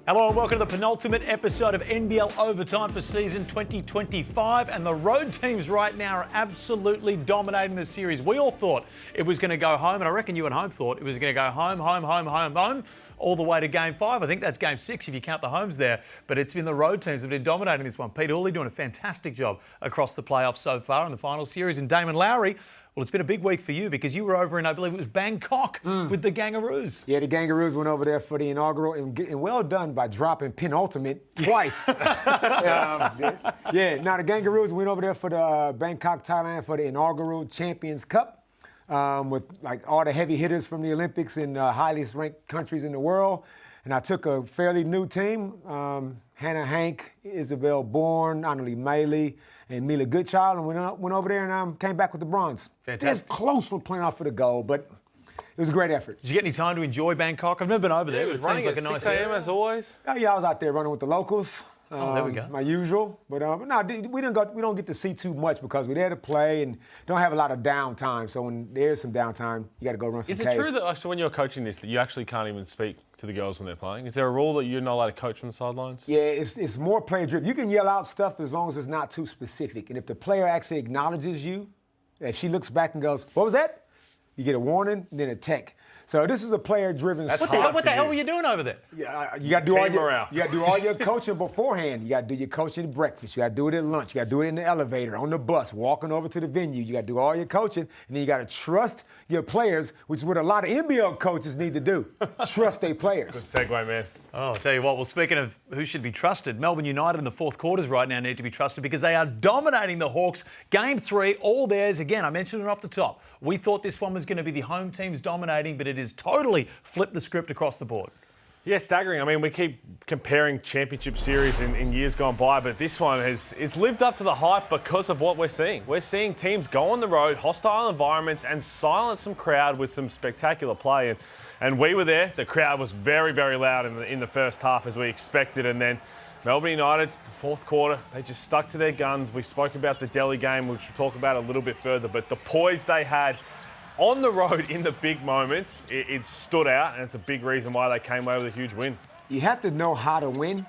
Hello and welcome to the penultimate episode of NBL Overtime for season 2025. And the road teams right now are absolutely dominating the series. We all thought it was going to go home, and I reckon you at home thought it was going to go home, all the way to Game 5. I think that's Game 6 if you count the homes there. But it's been the road teams that have been dominating this one. Pete Hawley doing a fantastic job across the playoffs so far in the final series. And Damon Lowry, well, it's been a big week for you because you were over in, I believe it was Bangkok with the Gangaroos. Yeah, the Gangaroos went over there for the inaugural, and well done by dropping penultimate twice. Now the Gangaroos went over there for the Bangkok, Thailand for the inaugural Champions Cup with like all the heavy hitters from the Olympics and highest ranked countries in the world. And I took a fairly new team, Hannah Hank, Isabel Bourne, Annalie Maley, and Mila Goodchild, and went over there and came back with the bronze. Fantastic. It's close for playing off for the gold, but it was a great effort. Did you get any time to enjoy Bangkok? I've never been over there, but it seems like a nice 6 a.m. as always. Oh, yeah, I was out there running with the locals. There we go. My usual. But no, we don't get to see too much because we're there to play and don't have a lot of downtime. So when there's some downtime, you got to go run some Is it Ks. true that so when you're coaching this, that you actually can't even speak to the girls when they're playing? Is there a rule that you're not allowed to coach from the sidelines? Yeah, it's more player driven. You can yell out stuff as long as it's not too specific. And if the player actually acknowledges you, if she looks back and goes, "What was that?" you get a warning, and then a tech. So this is a player-driven. What the hell were you doing over there? Yeah, you got to do all morale. you got to do all your coaching beforehand. You got to do your coaching at breakfast. You got to do it at lunch. You got to do it in the elevator, on the bus, walking over to the venue. You got to do all your coaching, and then you got to trust your players, which is what a lot of NBL coaches need to do. Trust their players. Good segue, man. Oh, I'll tell you what, well, speaking of who should be trusted, Melbourne United in the fourth quarters right now need to be trusted because they are dominating the Hawks. Game 3, all theirs. Again, I mentioned it off the top. We thought this one was going to be the home teams dominating, but it is totally flipped the script across the board. Yeah, staggering. I mean, we keep comparing championship series in years gone by, but this one it's lived up to the hype because of what we're seeing. We're seeing teams go on the road, hostile environments, and silence some crowd with some spectacular play. And we were there. The crowd was very, very loud in the first half, as we expected. And then Melbourne United, fourth quarter, they just stuck to their guns. We spoke about the Delhi game, which we'll talk about a little bit further. But the poise they had on the road in the big moments, it stood out, and it's a big reason why they came away with a huge win. You have to know how to win,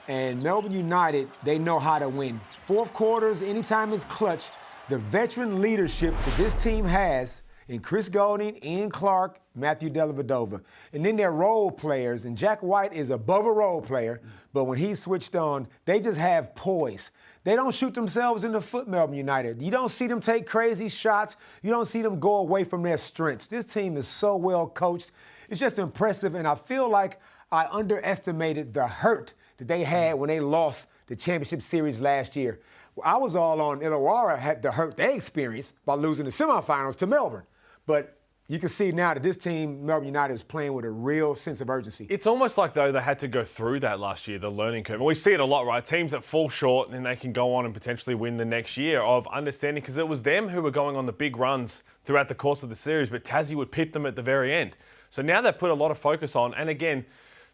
and Melbourne United, they know how to win. Fourth quarters, anytime it's clutch, the veteran leadership that this team has in Chris Golding, Ian Clark, Matthew Dellavedova. And then their role players, and Jack White is above a role player, but when he's switched on, they just have poise. They don't shoot themselves in the foot, Melbourne United. You don't see them take crazy shots. You don't see them go away from their strengths. This team is so well coached. It's just impressive, and I feel like I underestimated the hurt that they had when they lost the championship series last year. I was all on Illawarra had the hurt they experienced by losing the semifinals to Melbourne. But you can see now that this team, Melbourne United, is playing with a real sense of urgency. It's almost like, though, they had to go through that last year, the learning curve. And we see it a lot, right? Teams that fall short and then they can go on and potentially win the next year of understanding, because it was them who were going on the big runs throughout the course of the series, but Tassie would pip them at the very end. So now they've put a lot of focus on, and again,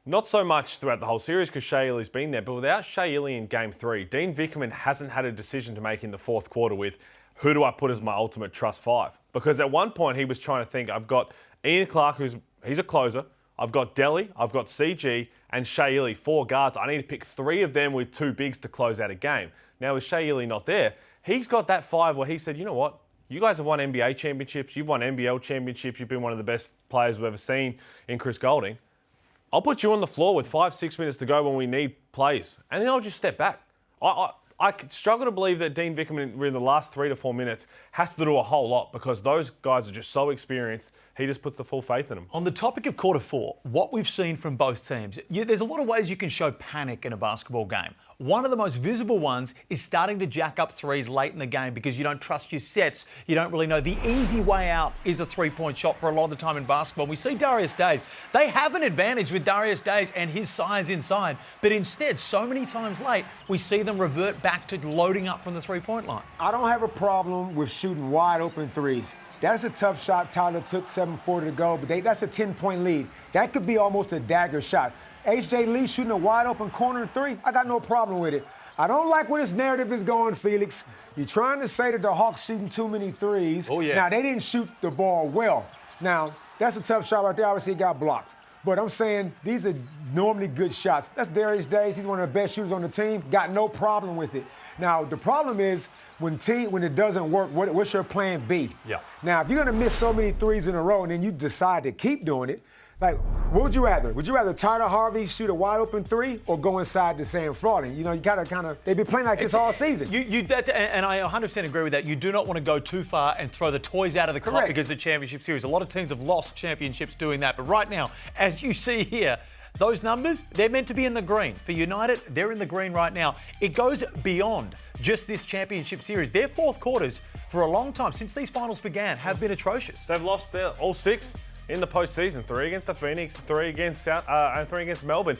not so much throughout the whole series because Shea Ili's been there, but without Shea Ili in Game 3, Dean Vickerman hasn't had a decision to make in the fourth quarter with who do I put as my ultimate trust 5? Because at one point he was trying to think, I've got Ian Clark, he's a closer, I've got Delhi, I've got CG, and Shea Ili, 4 guards. I need to pick 3 of them with 2 bigs to close out a game. Now with Shea Ili not there, he's got that 5 where he said, you know what? You guys have won NBA championships, you've won NBL championships, you've been one of the best players we've ever seen in Chris Golding. I'll put you on the floor with 5-6 minutes to go when we need plays, and then I'll just step back. I struggle to believe that Dean Vickerman in the last 3 to 4 minutes has to do a whole lot because those guys are just so experienced. He just puts the full faith in them. On the topic of quarter 4, what we've seen from both teams, there's a lot of ways you can show panic in a basketball game. One of the most visible ones is starting to jack up threes late in the game because you don't trust your sets. You don't really know. The easy way out is a three-point shot for a lot of the time in basketball. We see Darius Days. They have an advantage with Darius Days and his size inside, but instead, so many times late, we see them revert back to loading up from the three-point line. I don't have a problem with shooting wide open threes. That's a tough shot Tyler took, 7:40 to go, but that's a 10-point lead. That could be almost a dagger shot. H.J. Lee shooting a wide open corner 3, I got no problem with it. I don't like where this narrative is going, Felix. You're trying to say that the Hawks shooting too many threes. Oh, yeah. Now, they didn't shoot the ball well. Now, that's a tough shot right there. Obviously, it got blocked. But I'm saying these are normally good shots. That's Darius Days. He's one of the best shooters on the team. Got no problem with it. Now, the problem is when it doesn't work, what's your plan B? Yeah. Now, if you're going to miss so many threes in a row and then you decide to keep doing it, like, what would you rather? Would you rather Tyler Harvey shoot a wide open three or go inside to Sam Frauding? You know, you kind of, they've been playing like this all season. And I 100% agree with that. You do not want to go too far and throw the toys out of the cot Correct. because of the championship series. A lot of teams have lost championships doing that. But right now, as you see here, those numbers, they're meant to be in the green. For United, they're in the green right now. It goes beyond just this championship series. Their fourth quarters, for a long time, since these finals began, have been atrocious. They've lost all 6 in the postseason. 3 against the Phoenix, 3 against and 3 against Melbourne.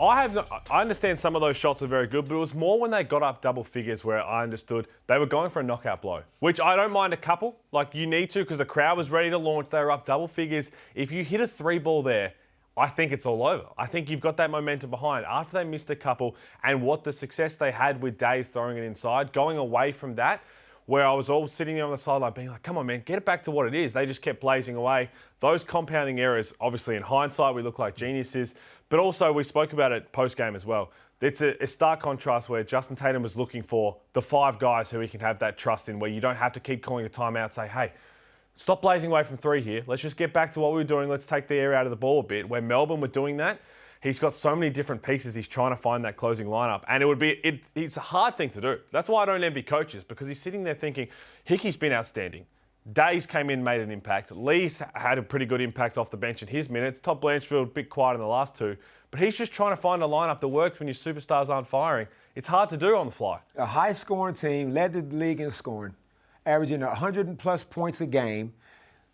I understand some of those shots are very good, but it was more when they got up double figures where I understood they were going for a knockout blow, which I don't mind a couple. Like, you need to because the crowd was ready to launch. They were up double figures. If you hit a 3-ball there, I think it's all over. I think you've got that momentum behind. After they missed a couple and what the success they had with Days throwing it inside, going away from that, where I was all sitting there on the sideline being like, come on, man, get it back to what it is. They just kept blazing away. Those compounding errors, obviously in hindsight, we look like geniuses, but also we spoke about it post-game as well. It's a stark contrast where Justin Tatum was looking for the 5 guys who he can have that trust in, where you don't have to keep calling a timeout, say, hey, stop blazing away from 3 here. Let's just get back to what we were doing. Let's take the air out of the ball a bit. Where Melbourne were doing that, he's got so many different pieces. He's trying to find that closing lineup. And it's a hard thing to do. That's why I don't envy coaches, because he's sitting there thinking, Hickey's been outstanding. Days came in, made an impact. Lee's had a pretty good impact off the bench in his minutes. Todd Blanchfield, a bit quiet in the last 2. But he's just trying to find a lineup that works when your superstars aren't firing. It's hard to do on the fly. A high-scoring team led the league in scoring, averaging 100+ points a game.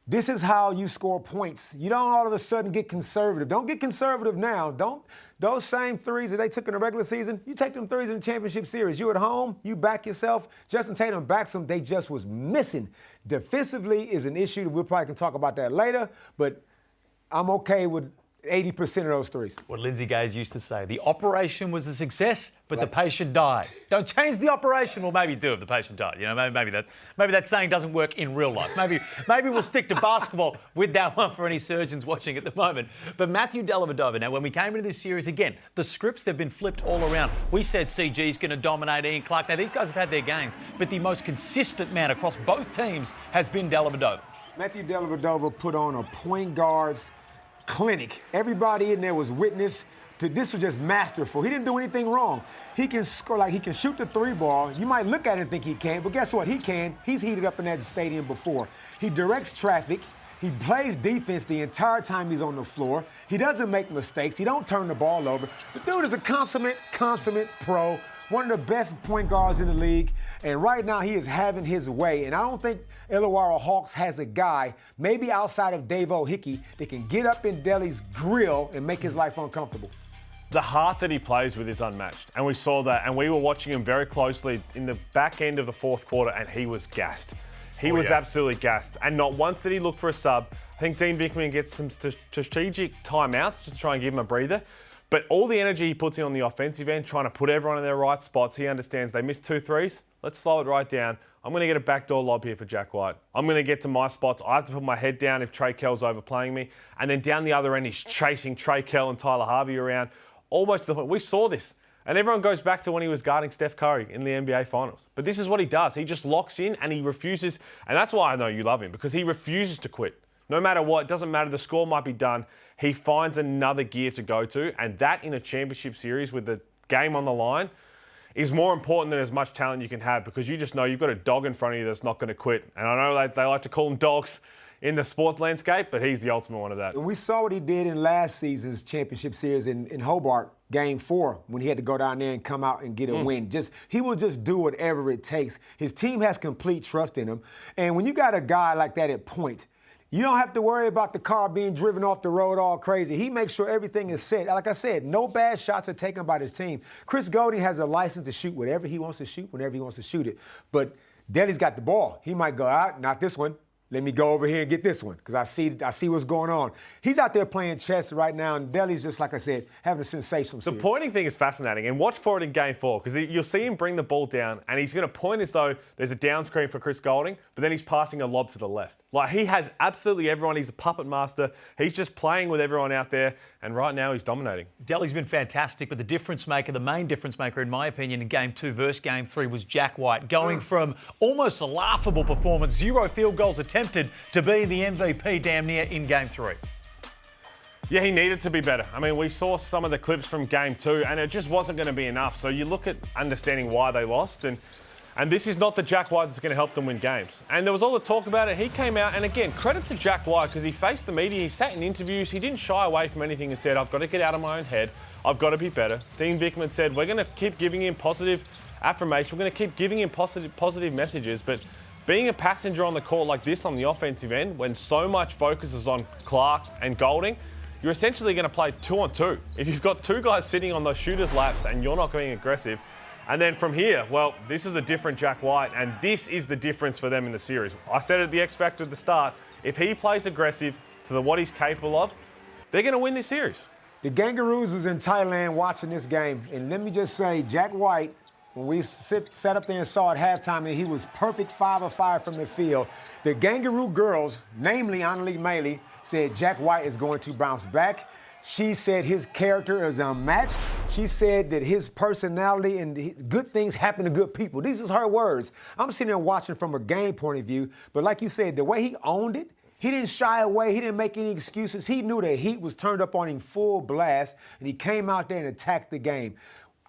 This is how you score points. You don't all of a sudden get conservative. Don't get conservative now. Those same threes that they took in the regular season, you take them threes in the championship series. You at home, you back yourself. Justin Tatum backs them. They just was missing. Defensively is an issue. We'll probably can talk about that later, but I'm okay with 80% of those threes. What Lindsay Gaze used to say, the operation was a success, but the patient died. Don't change the operation. Well, maybe do if the patient died. You know, maybe that saying doesn't work in real life. Maybe we'll stick to basketball with that one for any surgeons watching at the moment. But Matthew Dellavedova, now when we came into this series again, the scripts, they've been flipped all around. We said CG's going to dominate Ian Clark. Now these guys have had their games, but the most consistent man across both teams has been Dellavedova. Matthew Dellavedova put on a point guard's clinic. Everybody in there was witness to this. Was just masterful. He didn't do anything wrong. He can score, like he can shoot the 3-ball. You might look at it and think he can't, but guess what? He can. He's heated up in that stadium before. He directs traffic. He plays defense the entire time he's on the floor. He doesn't make mistakes. He don't turn the ball over. The dude is a consummate pro. One of the best point guards in the league, and right now he is having his way. And I don't think Illawarra Hawks has a guy, maybe outside of Dave O'Hickey, that can get up in Delhi's grill and make his life uncomfortable. The heart that he plays with is unmatched, and we saw that, and we were watching him very closely in the back end of the fourth quarter, and he was gassed. He was absolutely gassed, and not once did he look for a sub. I think Dean Vickman gets some strategic timeouts just to try and give him a breather. But all the energy he puts in on the offensive end, trying to put everyone in their right spots, he understands they missed 2 threes. Let's slow it right down. I'm going to get a backdoor lob here for Jack White. I'm going to get to my spots. I have to put my head down if Trey Kell's overplaying me. And then down the other end, he's chasing Trey Kell and Tyler Harvey around. Almost to the point. We saw this. And everyone goes back to when he was guarding Steph Curry in the NBA Finals. But this is what he does. He just locks in and he refuses. And that's why I know you love him, because he refuses to quit. No matter what, it doesn't matter. The score might be done. He finds another gear to go to, and that in a championship series with the game on the line is more important than as much talent you can have, because you just know you've got a dog in front of you that's not going to quit. And I know they like to call them dogs in the sports landscape, but he's the ultimate one of that. And we saw what he did in last season's championship series in Hobart, Game 4, when he had to go down there and come out and get a win. He will just do whatever it takes. His team has complete trust in him. And when you got a guy like that at point, you don't have to worry about the car being driven off the road all crazy. He makes sure everything is set. Like I said, no bad shots are taken by his team. Chris Golding has a license to shoot whatever he wants to shoot, whenever he wants to shoot it. But Delly's got the ball. He might go out, not this one. let me go over here and get this one because I see what's going on. He's out there playing chess right now, and Delhi's just, like I said, having a sensational series. The pointing thing is fascinating, and watch for it in Game 4 because you'll see him bring the ball down, and he's going to point as though there's a down screen for Chris Golding, but then he's passing a lob to the left. Like, he has absolutely everyone. He's a puppet master. He's just playing with everyone out there, and right now he's dominating. Delhi's been fantastic, but the difference maker, the main difference maker, in my opinion, in Game 2 versus Game 3 was Jack White, going from almost a laughable performance, 0 field goals attempted, to being the MVP damn near in Game 3. Yeah, he needed to be better. I mean, we saw some of the clips from Game 2, and it just wasn't going to be enough. So you look at understanding why they lost, and this is not the Jack White that's going to help them win games. And there was all the talk about it. He came out, and again, credit to Jack White because he faced the media. He sat in interviews. He didn't shy away from anything and said, I've got to get out of my own head. I've got to be better. Dean Vickman said, we're going to keep giving him positive affirmation. We're going to keep giving him positive messages. But being a passenger on the court like this on the offensive end, when so much focus is on Clark and Golding, you're essentially going to play 2-on-2. If you've got two guys sitting on those shooters' laps and you're not being aggressive, and then from here, well, this is a different Jack White, and this is the difference for them in the series. I said it at the X Factor at the start, if he plays aggressive to what he's capable of, they're going to win this series. The Kangaroos was in Thailand watching this game, and let me just say, Jack White, when we sat up there and saw at halftime that he was perfect 5 of 5 from the field, the Kangaroo girls, namely Annalise Mailey, said Jack White is going to bounce back. She said his character is unmatched. She said that his personality and good things happen to good people. These is her words. I'm sitting there watching from a game point of view, but like you said, the way he owned it, he didn't shy away. He didn't make any excuses. He knew the heat was turned up on him full blast, and he came out there and attacked the game.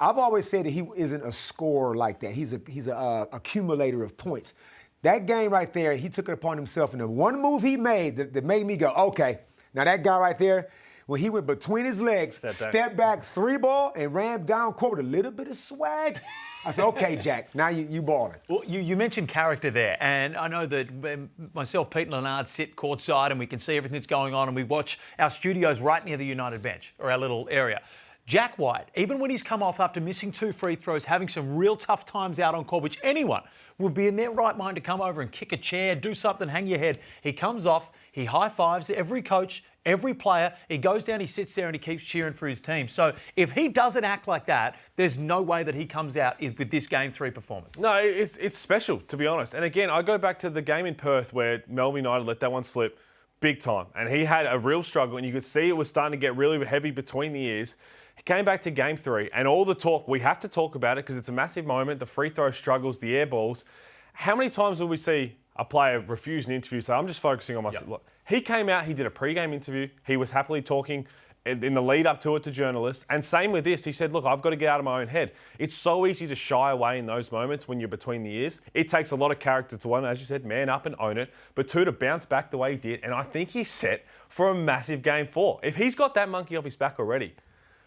I've always said that he isn't a scorer like that. He's a accumulator of points. That game right there, he took it upon himself, and the one move he made that made me go, okay, now that guy right there, when he went between his legs, stepped back, 3-ball, and ran down court with a little bit of swag, I said, okay, Jack, now you balling. Well, you mentioned character there, and I know that myself, Pete and Leonard sit courtside and we can see everything that's going on, and we watch our studios right near the United bench, or our little area. Jack White, even when he's come off after missing 2 free throws, having some real tough times out on court, which anyone would be in their right mind to come over and kick a chair, do something, hang your head, he comes off, he high-fives every coach, every player. He goes down, he sits there, and he keeps cheering for his team. So if he doesn't act like that, there's no way that he comes out with this Game 3 performance. No, it's special, to be honest. And again, I go back to the game in Perth where Melbourne United let that one slip big time. And he had a real struggle, and you could see it was starting to get really heavy between the ears. He came back to Game 3, and all the talk, we have to talk about it because it's a massive moment, the free throw struggles, the air balls. How many times will we see a player refuse an interview, say, I'm just focusing on myself? Look, he came out, he did a pre-game interview, he was happily talking in the lead up to it to journalists, and same with this, he said, look, I've got to get out of my own head. It's so easy to shy away in those moments when you're between the ears. It takes a lot of character to, one, as you said, man up and own it, but 2, to bounce back the way he did, and I think he's set for a massive Game 4. If he's got that monkey off his back already,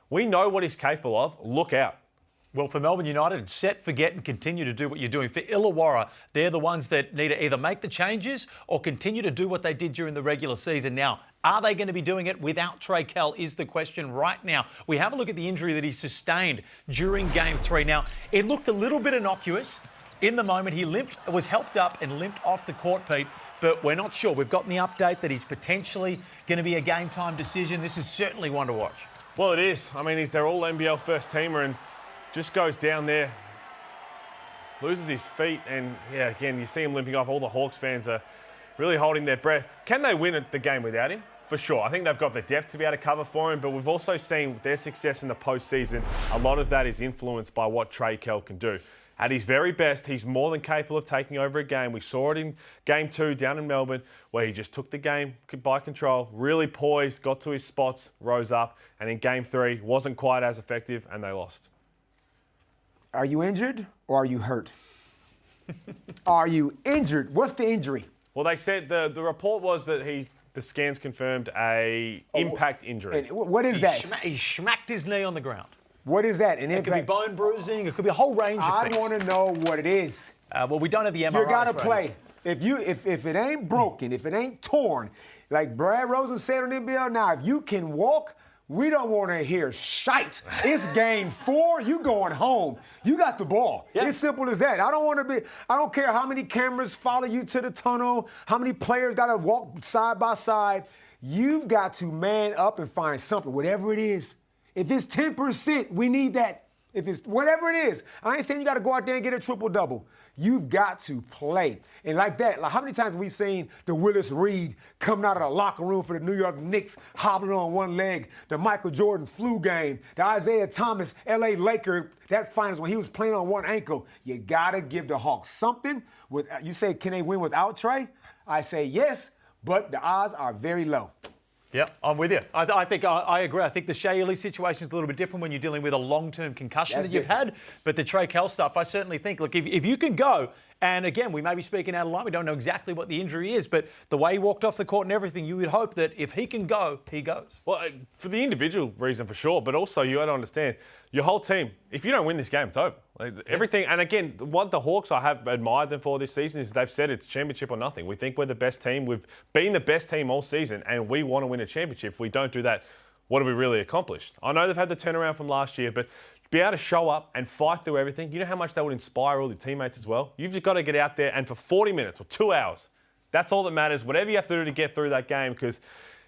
we know what he's capable of. Look out. Well, for Melbourne United, it's set, forget, and continue to do what you're doing. For Illawarra, they're the ones that need to either make the changes or continue to do what they did during the regular season. Now, are they going to be doing it without Trey Kell is the question right now. We have a look at the injury that he sustained during Game 3. Now, it looked a little bit innocuous. In the moment, he was helped up and limped off the court, Pete, but we're not sure. We've gotten the update that he's potentially going to be a game-time decision. This is certainly one to watch. Well, it is. I mean, he's their all-NBL first-teamer and just goes down there, loses his feet, and, yeah, again, you see him limping off. All the Hawks fans are really holding their breath. Can they win the game without him? For sure. I think they've got the depth to be able to cover for him, but we've also seen their success in the postseason. A lot of that is influenced by what Trey Kell can do. At his very best, he's more than capable of taking over a game. We saw it in Game 2 down in Melbourne, where he just took the game by control, really poised, got to his spots, rose up, and in Game 3, wasn't quite as effective, and they lost. Are you injured or are you hurt? Are you injured? What's the injury? Well, they said the report was that the scans confirmed a impact injury. And what is that? He smacked his knee on the ground. What is that? It could be bone bruising. It could be a whole range of things. I want to know what it is. Well, we don't have the MRIs. You got to play. If it ain't broken, if it ain't torn, like Brad Rosen said on NBL Now, if you can walk We don't want to hear shite. It's game 4. You going home. You got the ball. Yeah. It's simple as that. I don't care how many cameras follow you to the tunnel, how many players got to walk side by side. You've got to man up and find something, whatever it is. If it's 10%, we need that. If it's whatever it is, I ain't saying you got to go out there and get a triple-double. You've got to play. And like that, like how many times have we seen the Willis Reed coming out of the locker room for the New York Knicks, hobbling on one leg, the Michael Jordan flu game, the Isaiah Thomas L.A. Laker, that finals when he was playing on one ankle. You got to give the Hawks something. You say, can they win without Trey? I say yes, but the odds are very low. Yeah, I'm with you. I think I agree. I think the Shea Lee situation is a little bit different when you're dealing with a long-term concussion that you've had. But the Trey Kell stuff, I certainly think, look, if you can go, and again, we may be speaking out of line. We don't know exactly what the injury is, but the way he walked off the court and everything, you would hope that if he can go, he goes. Well, for the individual reason, for sure, but also you got to understand, your whole team, if you don't win this game, it's over. Everything, and again, what the Hawks I have admired them for this season is they've said it's championship or nothing. We think we're the best team. We've been the best team all season, and we want to win a championship. If we don't do that, what have we really accomplished? I know they've had the turnaround from last year, but to be able to show up and fight through everything, you know how much that would inspire all the teammates as well? You've just got to get out there and for 40 minutes or 2 hours, that's all that matters. Whatever you have to do to get through that game, because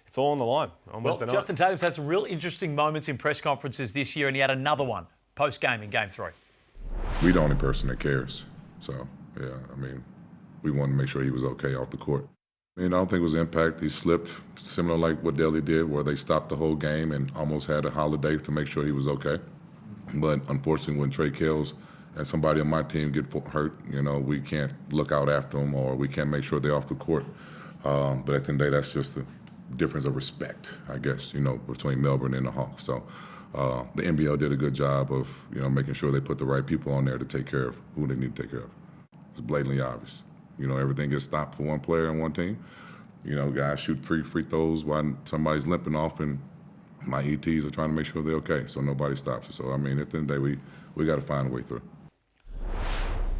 it's all on the line on Wednesday night. Justin Tatum's had some real interesting moments in press conferences this year, and he had another one post-game in Game 3. We the only person that cares. So, yeah, I mean, we wanted to make sure he was okay off the court. I mean, I don't think it was impact. He slipped, similar like what Delhi did, where they stopped the whole game and almost had a holiday to make sure he was okay. But unfortunately, when Trey Kells and somebody on my team get hurt, you know, we can't look out after them or we can't make sure they're off the court. But at the end of the day, that's just a difference of respect, I guess, you know, between Melbourne and the Hawks. So the NBL did a good job of, you know, making sure they put the right people on there to take care of who they need to take care of. It's blatantly obvious. You know, everything gets stopped for one player and one team. You know, guys shoot free throws while somebody's limping off, and my ETs are trying to make sure they're okay, so nobody stops it. So, I mean, at the end of the day, we got to find a way through.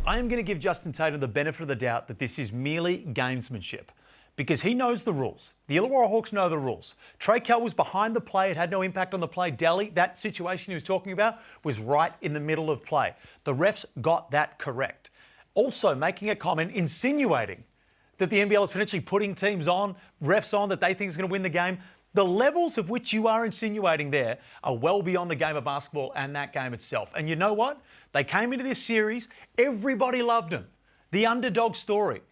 I am going to give Justin Tatum the benefit of the doubt that this is merely gamesmanship, because he knows the rules. The Illawarra Hawks know the rules. Trey Kell was behind the play. It had no impact on the play. Delhi, that situation he was talking about, was right in the middle of play. The refs got that correct. Also making a comment insinuating that the NBL is potentially putting teams on, refs on, that they think is going to win the game. The levels of which you are insinuating there are well beyond the game of basketball and that game itself. And you know what? They came into this series, everybody loved them. The underdog story.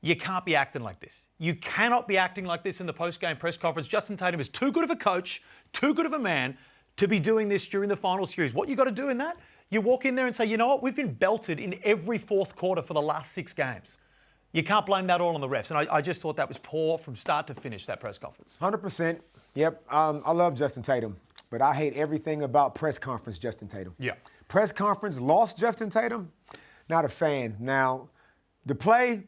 You can't be acting like this. You cannot be acting like this in the post-game press conference. Justin Tatum is too good of a coach, too good of a man to be doing this during the final series. What you got to do in that? You walk in there and say, you know what? We've been belted in every fourth quarter for the last 6 games. You can't blame that all on the refs. And I just thought that was poor from start to finish, that press conference. 100%. Yep. I love Justin Tatum, but I hate everything about press conference Justin Tatum. Yeah. Press conference lost Justin Tatum. Not a fan. Now, the play,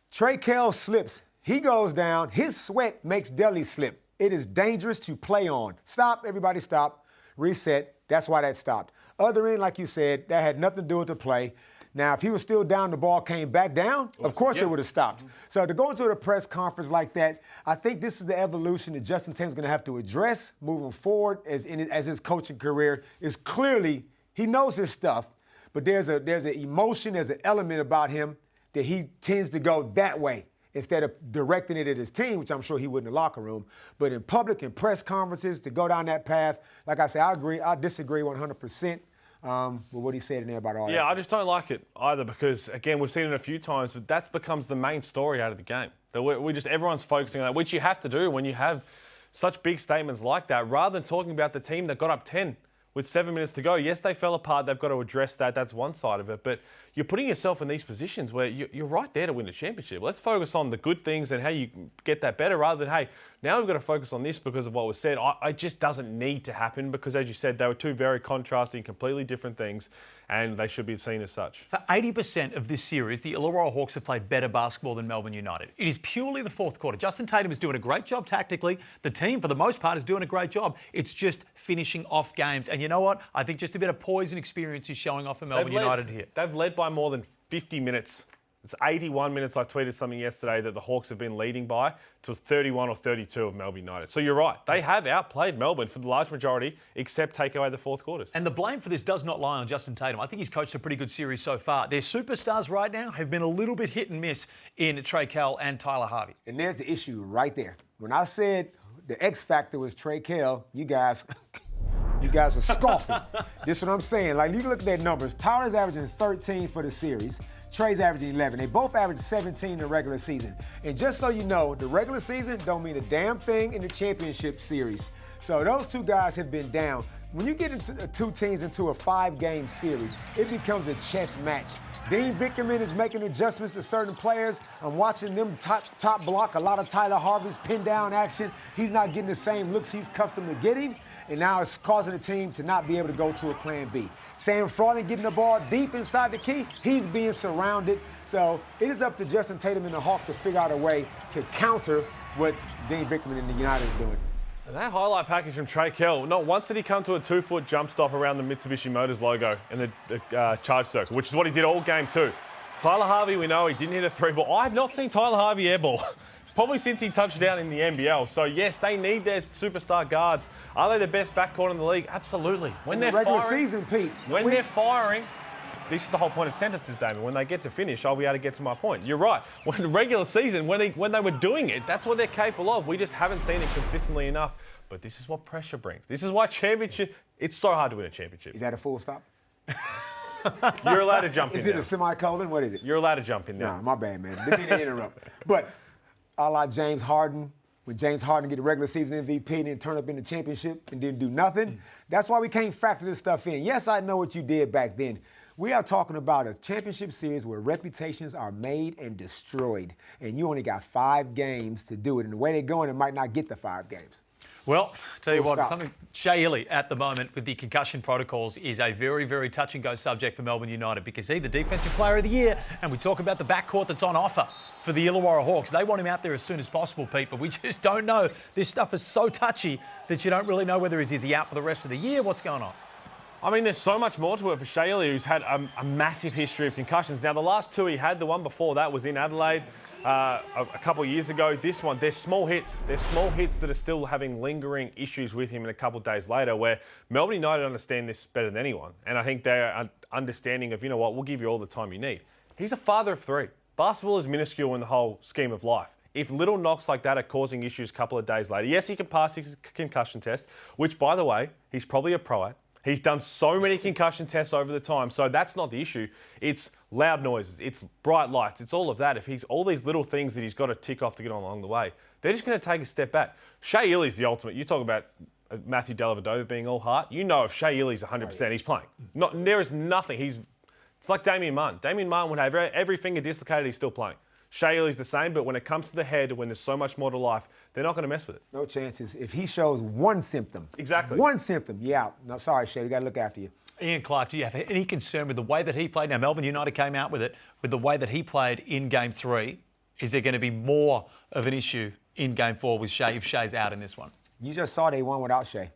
Trey Kell slips. He goes down. His sweat makes Delhi slip. It is dangerous to play on. Stop. Everybody stop. Reset. That's why that stopped. Other end, like you said, that had nothing to do with the play. Now, if he was still down, the ball came back down, of course it would have stopped. So to go into a press conference like that, I think this is the evolution that Justin Tatum's going to have to address moving forward as his coaching career. Is clearly he knows his stuff, but there's an emotion, there's an element about him that he tends to go that way instead of directing it at his team, which I'm sure he would in the locker room. But in public and press conferences, to go down that path, like I say, I disagree 100%. With what he said in there about all that. Yeah, I just don't like it either because, again, we've seen it a few times, but that becomes the main story out of the game. That everyone's focusing on that, which you have to do when you have such big statements like that, rather than talking about the team that got up 10 with 7 minutes to go. Yes, they fell apart. They've got to address that. That's one side of it. But you're putting yourself in these positions where you're right there to win a championship. Let's focus on the good things and how you get that better rather than, hey, now we've got to focus on this because of what was said. It just doesn't need to happen because, as you said, they were two very contrasting, completely different things, and they should be seen as such. For 80% of this series, the Illawarra Hawks have played better basketball than Melbourne United. It is purely the fourth quarter. Justin Tatum is doing a great job tactically. The team, for the most part, is doing a great job. It's just finishing off games. And you know what? I think just a bit of poise and experience is showing off for Melbourne United here. They've led by more than 50 minutes It's 81 minutes. I tweeted something yesterday that the Hawks have been leading by to 31 or 32 of Melbourne United. So you're right. They have outplayed Melbourne for the large majority, except take away the fourth quarters. And the blame for this does not lie on Justin Tatum. I think he's coached a pretty good series so far. Their superstars right now have been a little bit hit and miss in Trey Kell and Tyler Harvey. And there's the issue right there. When I said the X factor was Trey Kell, you guys were scoffing. This is what I'm saying. Like, you look at their numbers. Tyler's averaging 13 for the series. Trey's averaging 11. They both average 17 in the regular season. And just so you know, the regular season don't mean a damn thing in the championship series. So those two guys have been down. When you get into two teams into a 5-game series, it becomes a chess match. Dean Vickerman is making adjustments to certain players. I'm watching them top block a lot of Tyler Harvey's pin down action. He's not getting the same looks he's accustomed to getting. And now it's causing the team to not be able to go to a plan B. Sam Frawley getting the ball deep inside the key. He's being surrounded. So it is up to Justin Tatum and the Hawks to figure out a way to counter what Dean Vickerman and the United are doing. And that highlight package from Trey Kell, not once did he come to a 2-foot jump stop around the Mitsubishi Motors logo in the charge circle, which is what he did all game too. Tyler Harvey, we know he didn't hit a 3-ball. I have not seen Tyler Harvey airball. It's probably since he touched down in the NBL. So, yes, they need their superstar guards. Are they the best backcourt in the league? Absolutely. When they're regular firing, season, Pete. When they're firing, this is the whole point of sentences, Damon. When they get to finish, I'll be able to get to my point. You're right. When the regular season, when they were doing it, that's what they're capable of. We just haven't seen it consistently enough. But this is what pressure brings. This is why championship, it's so hard to win a championship. Is that a full stop? You're allowed to jump in Is it now. a semicolon? What is it? You're allowed to jump in now. Nah, my bad, man. Didn't mean to interrupt. But a la James Harden, when James Harden get the regular season MVP and then turn up in the championship and didn't do nothing, that's why we can't factor this stuff in. Yes, I know what you did back then. We are talking about a championship series where reputations are made and destroyed, and you only got 5 games to do it. And the way they're going, it might not get the 5 games. Well, tell you Full what, stop. Shea Ili at the moment with the concussion protocols is a very, very touch and go subject for Melbourne United because he's the defensive player of the year, and we talk about the backcourt that's on offer for the Illawarra Hawks. They want him out there as soon as possible, Pete, but we just don't know. This stuff is so touchy that you don't really know whether is he out for the rest of the year, what's going on. I mean, there's so much more to it for Shea Ili, who's had a massive history of concussions. Now, the last 2 he had, the one before that was in Adelaide a couple of years ago. This one, there's small hits. There's small hits that are still having lingering issues with him in a couple of days later, where Melbourne United understand this better than anyone. And I think they're understanding of, you know what, we'll give you all the time you need. He's a father of 3. Basketball is minuscule in the whole scheme of life. If little knocks like that are causing issues a couple of days later, yes, he can pass his concussion test, which, by the way, he's probably a pro at. He's done so many concussion tests over the time, so that's not the issue. It's loud noises, it's bright lights, it's all of that. If he's all these little things that he's got to tick off to get on along the way, they're just going to take a step back. Shea Ili's the ultimate. You talk about Matthew Dellavedova being all heart. You know if Shea Ili's 100%, he's playing. There is nothing. It's like Damian Martin. Damian Martin would have every finger dislocated, he's still playing. Shea Ili's the same, but when it comes to the head, when there's so much more to life, they're not going to mess with it. No chances. If he shows one symptom, Exactly. one symptom, you out. No, sorry, Shea, we got to look after you. Ian Clark, do you have any concern with the way that he played? Now, Melbourne United came out with it, with the way that he played in Game 3. Is there going to be more of an issue in Game 4 with Shea if Shea's out in this one? You just saw they won without Shea.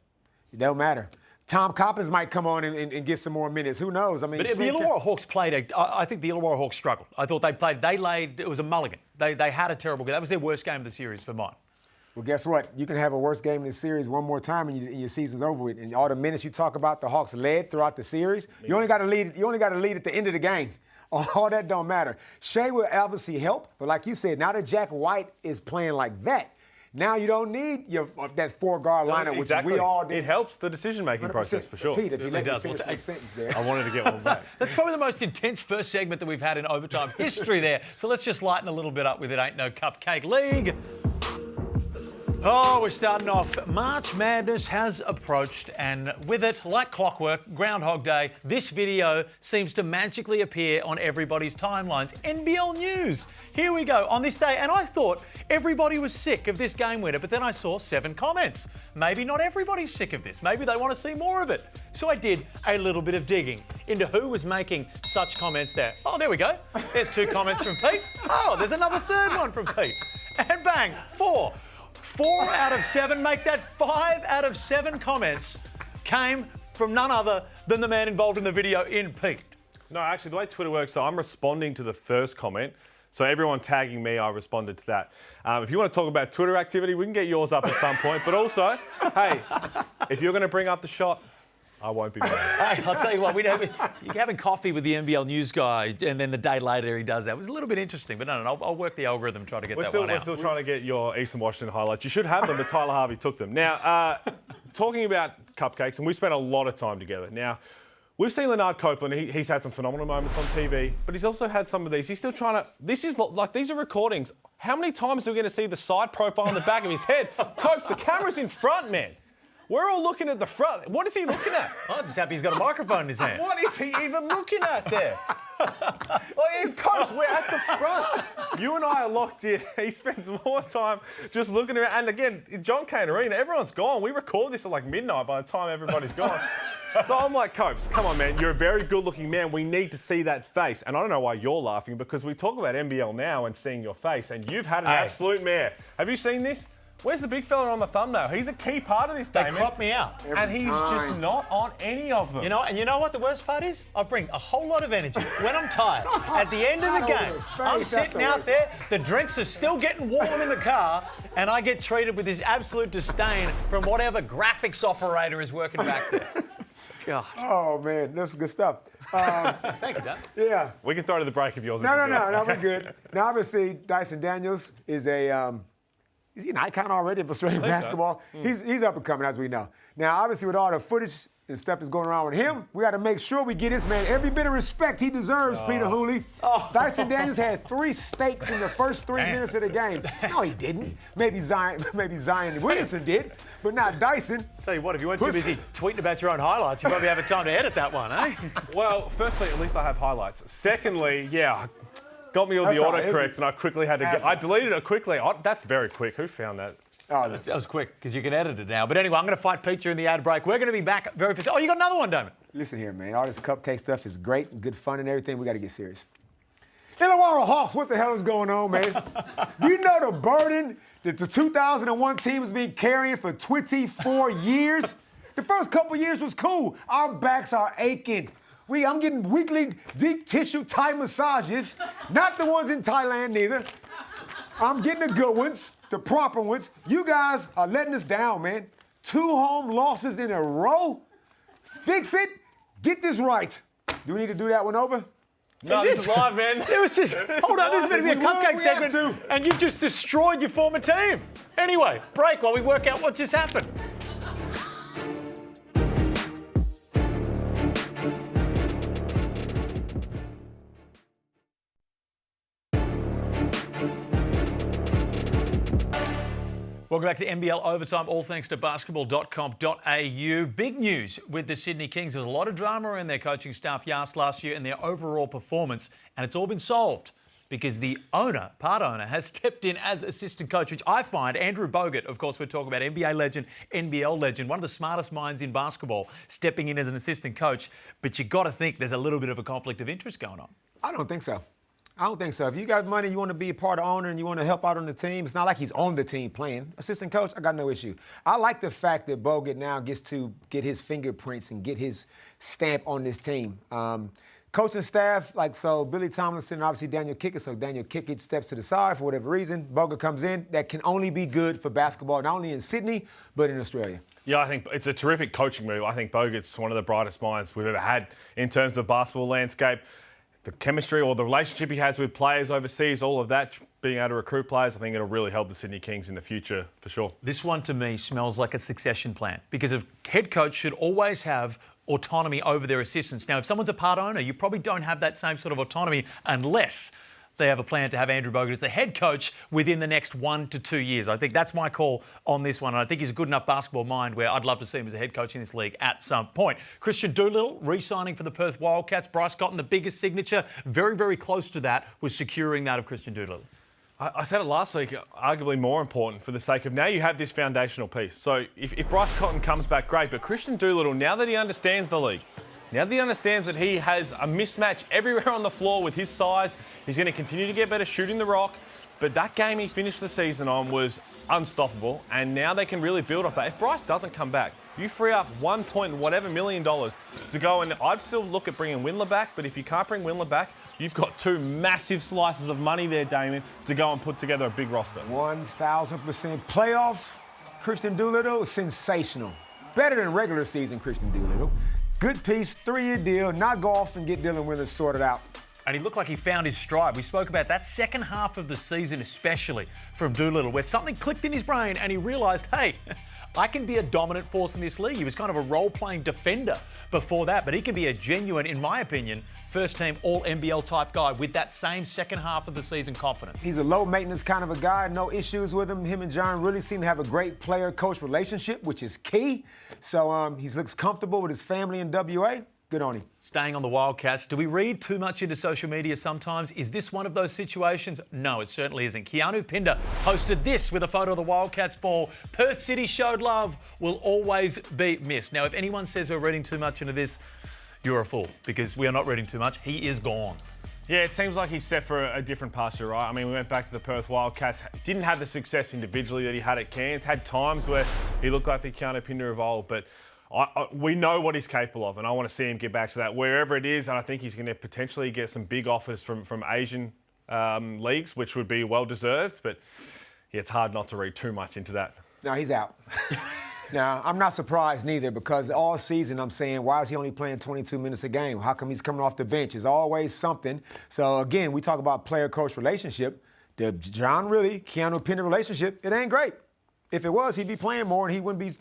It don't matter. Tom Coppins might come on and get some more minutes. Who knows? I mean, but if the Illawarra Hawks played, I think the Illawarra Hawks struggled. I thought it was a mulligan. They had a terrible game. That was their worst game of the series for mine. Well, guess what? You can have a worst game in the series one more time and your season's over with. And all the minutes you talk about the Hawks led throughout the series, you only got to lead. You only got to lead at the end of the game. All that don't matter. Shea will obviously help, but like you said, now that Jack White is playing like that, now you don't need that 4-guard lineup, exactly. which we all did. It helps the decision-making process for sure. Pete, if you let me does. finish my sentence there. I wanted to get one back. That's probably the most intense first segment that we've had in overtime history there. So let's just lighten a little bit up with It Ain't No Cupcake League. Oh, we're starting off. March Madness has approached, and with it, like clockwork, Groundhog Day, this video seems to magically appear on everybody's timelines. NBL News. Here we go on this day, and I thought everybody was sick of this game winner, but then I saw 7 comments. Maybe not everybody's sick of this. Maybe they want to see more of it. So I did a little bit of digging into who was making such comments there. Oh, there we go. There's 2 comments from Pete. Oh, there's another 3rd one from Pete. And bang, 4. 4 out of 7, make that 5 out of 7 comments came from none other than the man involved in the video in Pete. No, actually, the way Twitter works, so I'm responding to the first comment. So everyone tagging me, I responded to that. If you want to talk about Twitter activity, we can get yours up at some point. But also, hey, if you're going to bring up the shot, I won't be mad. Hey, I'll tell you what, you're having coffee with the NBL news guy, and then the day later he does that. It was a little bit interesting, but no, I'll work the algorithm and try to get that one out. We're still trying to get your Eastern Washington highlights. You should have them, but Tyler Harvey took them. Now, talking about cupcakes, and we spent a lot of time together. Now, we've seen Leonard Copeland. He's had some phenomenal moments on TV, but he's also had some of these. He's still trying to. This is like these are recordings. How many times are we going to see the side profile on the back of his head? Copes, the camera's in front, man. We're all looking at the front. What is he looking at? I'm just happy he's got a microphone in his hand. What is he even looking at there? Coach, we're at the front. You and I are locked in. He spends more time just looking around. And again, John Cain Arena, everyone's gone. We record this at like midnight by the time everybody's gone. So I'm like, Copes, come on, man. You're a very good-looking man. We need to see that face. And I don't know why you're laughing, because we talk about NBL now and seeing your face, and you've had an absolute mare. Have you seen this? Where's the big fella on the thumbnail? He's a key part of this game. They crop me out. And he's just not on any of them. And you know what the worst part is? I bring a whole lot of energy when I'm tired. At the end of the game, I'm sitting out there, the drinks are still getting warm in the car, and I get treated with this absolute disdain from whatever graphics operator is working back there. God. Oh, man, this is good stuff. Thank you, Dan. Yeah. We can throw to the break if yours is No, we're good. Now, obviously, Dyson Daniels is is he an icon already for Australian basketball? So. He's up and coming, as we know. Now, obviously, with all the footage and stuff that's going around with him, we got to make sure we get this man every bit of respect he deserves, Peter Hooley. Dyson Daniels had 3 steaks in the first 3 minutes of the game. No, he didn't. Maybe Zion Williamson did, but not Dyson. Tell you what, if you weren't too busy tweeting about your own highlights, you probably have a time to edit that one, eh? Well, firstly, at least I have highlights. Secondly, got me all the autocorrect, and I quickly had to I deleted it quickly. That's very quick. Who found that? Oh, that was quick, because you can edit it now. But anyway, I'm going to fight Pete in the ad break. We're going to be back very fast. Oh, you got another one, Damon. Listen here, man. All this cupcake stuff is great and good fun and everything. We got to get serious. Illawarra Hawks, what the hell is going on, man? Do you know the burden that the 2001 team has been carrying for 24 years? The first couple years was cool. Our backs are aching. I'm getting weekly deep tissue Thai massages, not the ones in Thailand neither. I'm getting the good ones, the proper ones. You guys are letting us down, man. 2 home losses in a row? Fix it. Get this right. Do we need to do that one over? No, this is live, man. It was just, hold on, this is meant to be a cupcake segment, and you've just destroyed your former team. Anyway, break while we work out what just happened. Welcome back to NBL Overtime, all thanks to basketball.com.au. Big news with the Sydney Kings. There was a lot of drama in their coaching staff last year and their overall performance, and it's all been solved because the owner, part owner, has stepped in as assistant coach, which I find, Andrew Bogut, of course, we're talking about NBA legend, NBL legend, one of the smartest minds in basketball, stepping in as an assistant coach. But you got to think there's a little bit of a conflict of interest going on. I don't think so. If you got money, you want to be a part of owner and you want to help out on the team, it's not like he's on the team playing. Assistant coach, I got no issue. I like the fact that Bogut now gets to get his fingerprints and get his stamp on this team. Coaching staff, Billy Tomlinson and obviously Daniel Kickett. So Daniel Kickett steps to the side for whatever reason. Bogut comes in. That can only be good for basketball, not only in Sydney, but in Australia. Yeah, I think it's a terrific coaching move. I think Bogut's one of the brightest minds we've ever had in terms of basketball landscape. The chemistry or the relationship he has with players overseas, all of that, being able to recruit players, I think it'll really help the Sydney Kings in the future, for sure. This one, to me, smells like a succession plan because a head coach should always have autonomy over their assistants. Now, if someone's a part owner, you probably don't have that same sort of autonomy unless they have a plan to have Andrew Bogut as the head coach within the next 1 to 2 years. I think that's my call on this one. And I think he's a good enough basketball mind where I'd love to see him as a head coach in this league at some point. Christian Doolittle re-signing for the Perth Wildcats. Bryce Cotton, the biggest signature. Very, very close to that was securing that of Christian Doolittle. I said it last week, arguably more important for the sake of now you have this foundational piece. So if Bryce Cotton comes back, great. But Christian Doolittle, now that he understands the league, now that he understands that he has a mismatch everywhere on the floor with his size, he's going to continue to get better shooting the rock. But that game he finished the season on was unstoppable, and now they can really build off that. If Bryce doesn't come back, you free up $1 million to go, and I'd still look at bringing Windler back, but if you can't bring Windler back, you've got two massive slices of money there, Damien, to go and put together a big roster. 1,000% playoff. Christian Doolittle, sensational. Better than regular season Christian Doolittle. Good piece, 3-year deal, not go off and get Dylan Windler sorted out. And he looked like he found his stride. We spoke about that second half of the season, especially from Doolittle, where something clicked in his brain and he realised, hey, I can be a dominant force in this league. He was kind of a role-playing defender before that, but he can be a genuine, in my opinion, first-team All-NBL type guy with that same second half of the season confidence. He's a low-maintenance kind of a guy, no issues with him. Him and John really seem to have a great player-coach relationship, which is key. So he looks comfortable with his family in WA. Good on him. Staying on the Wildcats, do we read too much into social media sometimes? Is this one of those situations? No, it certainly isn't. Keanu Pinder posted this with a photo of the Wildcats ball. Perth City showed love, will always be missed. Now, if anyone says we're reading too much into this, you're a fool, because we are not reading too much. He is gone. Yeah, it seems like he's set for a different pasture, right? I mean, we went back to the Perth Wildcats. Didn't have the success individually that he had at Cairns. Had times where he looked like the Keanu Pinder of old, but we know what he's capable of, and I want to see him get back to that wherever it is. And I think he's going to potentially get some big offers from Asian leagues, which would be well deserved. But yeah, it's hard not to read too much into that. No, he's out. Now, I'm not surprised neither, because all season I'm saying, why is he only playing 22 minutes a game? How come he's coming off the bench? It's always something. So again, we talk about player-coach relationship. The John Really, Keanu Pinder relationship, it ain't great. If it was, he'd be playing more and he wouldn't be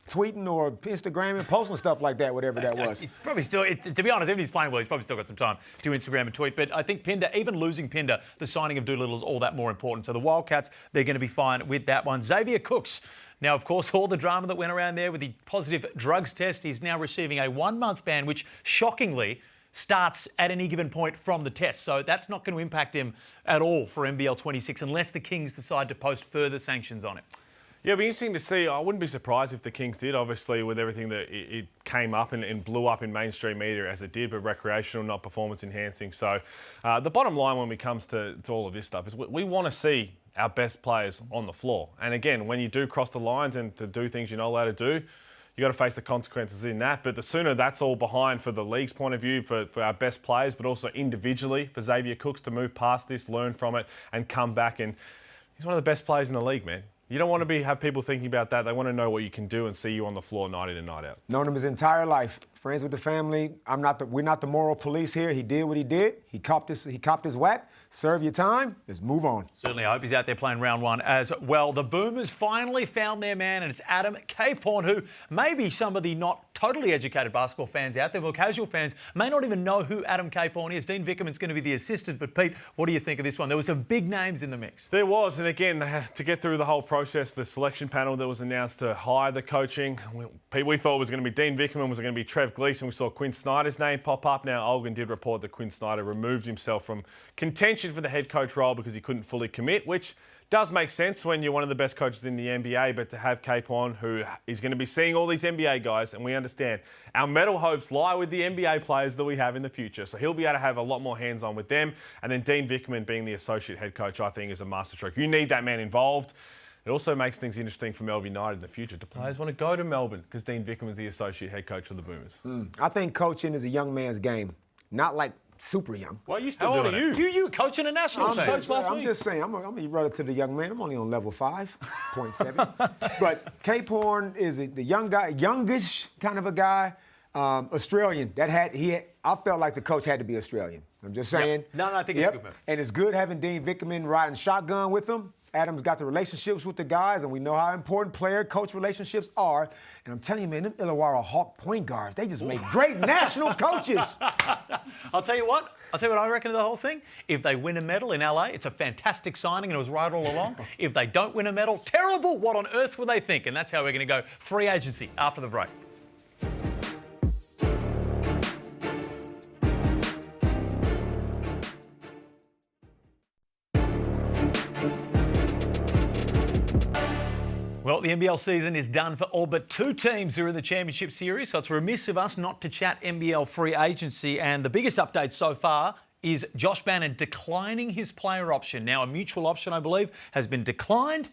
tweeting or Instagramming, posting stuff like that, whatever that was. He's probably still, to be honest, if he's playing well, he's probably still got some time to Instagram and tweet. But I think Pinder, even losing Pinder, the signing of Doolittle is all that more important. So the Wildcats, they're going to be fine with that one. Xavier Cooks. Now, of course, all the drama that went around there with the positive drugs test, he's now receiving a 1-month ban, which shockingly starts at any given point from the test. So that's not going to impact him at all for NBL 26 unless the Kings decide to post further sanctions on it. Yeah, it'll be interesting to see. I wouldn't be surprised if the Kings did, obviously, with everything that it came up and blew up in mainstream media as it did, but recreational, not performance enhancing. So the bottom line when it comes to all of this stuff is we want to see our best players on the floor. And again, when you do cross the lines and to do things you're not allowed to do, you got to face the consequences in that. But the sooner that's all behind for the league's point of view, for our best players, but also individually for Xavier Cooks to move past this, learn from it, and come back. And he's one of the best players in the league, man. You don't want to have people thinking about that. They want to know what you can do and see you on the floor night in and night out. Known him his entire life. Friends with the family. We're not the moral police here. He did what he did. He copped his whack. Serve your time. Let's move on. Certainly, I hope he's out there playing round one as well. The Boomers finally found their man, and it's Adam Capehorn, who maybe some of the not totally educated basketball fans out there, or casual fans, may not even know who Adam Capehorn is. Dean Vickerman's going to be the assistant, but Pete, what do you think of this one? There were some big names in the mix. There was, and again, they had to get through the whole process, the selection panel that was announced to hire the coaching. We thought it was going to be Dean Vickerman, was going to be Trev Gleeson. We saw Quinn Snyder's name pop up. Now, Olgun did report that Quinn Snyder removed himself from contention for the head coach role because he couldn't fully commit, which does make sense when you're one of the best coaches in the NBA, but to have Capehorn, who is going to be seeing all these NBA guys, and we understand our medal hopes lie with the NBA players that we have in the future. So he'll be able to have a lot more hands-on with them. And then Dean Vickerman being the associate head coach, I think, is a masterstroke. You need that man involved. It also makes things interesting for Melbourne United in the future. Do players want to go to Melbourne because Dean Vickerman's the associate head coach for the Boomers? I think coaching is a young man's game, not like super young. Well, you still doing it? You coaching a national team. I'm just saying, I'm a relatively young man. I'm only on level 5.7. But Capehorn is the young guy, youngish kind of a guy, Australian. I felt like the coach had to be Australian. I'm just saying. Yep. No, I think it's a good move. And it's good having Dean Vickerman riding shotgun with him. Adam's got the relationships with the guys, and we know how important player-coach relationships are. And I'm telling you, man, them Illawarra Hawk point guards, they just make great national coaches. I'll tell you what I reckon of the whole thing. If they win a medal in LA, it's a fantastic signing, and it was right all along. If they don't win a medal, terrible. What on earth would they think? And that's how we're going to go free agency after the break. Well, the NBL season is done for all but 2 teams who are in the Championship Series, so it's remiss of us not to chat NBL free agency. And the biggest update so far is Josh Bannon declining his player option. Now, a mutual option, I believe, has been declined.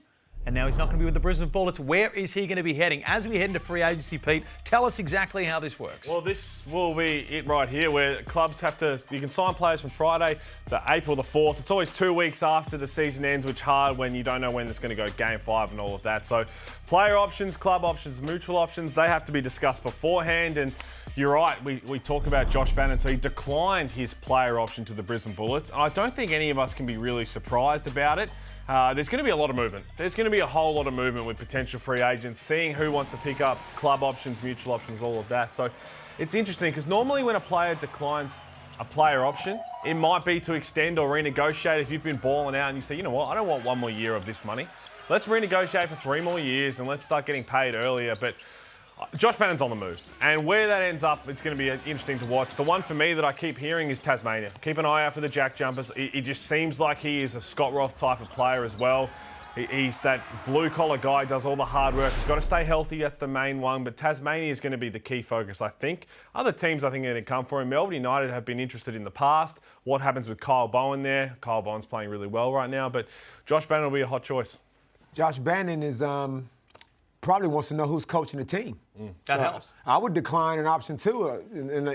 And now he's not going to be with the Brisbane Bullets. Where is he going to be heading? As we head into free agency, Pete, tell us exactly how this works. Well, this will be it right here, where clubs have to, you can sign players from Friday to April the 4th. It's always 2 weeks after the season ends, which is hard when you don't know when it's going to go game 5 and all of that. So player options, club options, mutual options, they have to be discussed beforehand. And you're right, we talk about Josh Bannon, so he declined his player option to the Brisbane Bullets. I don't think any of us can be really surprised about it. There's going to be a lot of movement. There's going to be a whole lot of movement with potential free agents, seeing who wants to pick up club options, mutual options, all of that. So it's interesting because normally when a player declines a player option, it might be to extend or renegotiate. If you've been balling out and you say, you know what, I don't want 1 more year of this money. Let's renegotiate for 3 more years and let's start getting paid earlier. But Josh Bannon's on the move, and where that ends up, it's going to be interesting to watch. The one for me that I keep hearing is Tasmania. Keep an eye out for the Jack Jumpers. It just seems like he is a Scott Roth type of player as well. He's that blue-collar guy, does all the hard work. He's got to stay healthy, that's the main one, but Tasmania is going to be the key focus, I think. Other teams, I think, are going to come for him. Melbourne United have been interested in the past. What happens with Kyle Bowen there? Kyle Bowen's playing really well right now, but Josh Bannon will be a hot choice. Josh Bannon is probably wants to know who's coaching the team. That helps. I would decline an option too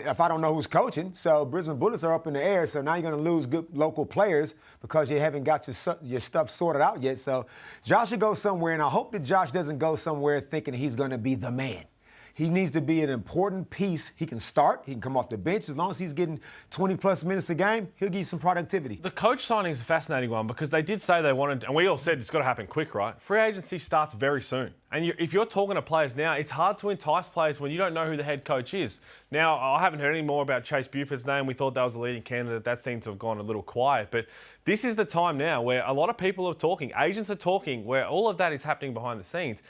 if I don't know who's coaching. So Brisbane Bullets are up in the air, so now you're going to lose good local players because you haven't got your stuff sorted out yet. So Josh should go somewhere, and I hope that Josh doesn't go somewhere thinking he's going to be the man. He needs to be an important piece. He can start. He can come off the bench. As long as he's getting 20-plus minutes a game, he'll give you some productivity. The coach signing is a fascinating one because they did say they wanted, and we all said it's got to happen quick, right? Free agency starts very soon. And if you're talking to players now, it's hard to entice players when you don't know who the head coach is. Now, I haven't heard any more about Chase Buford's name. We thought that was the leading candidate. That seemed to have gone a little quiet. But this is the time now where a lot of people are talking, agents are talking, where all of that is happening behind the scenes.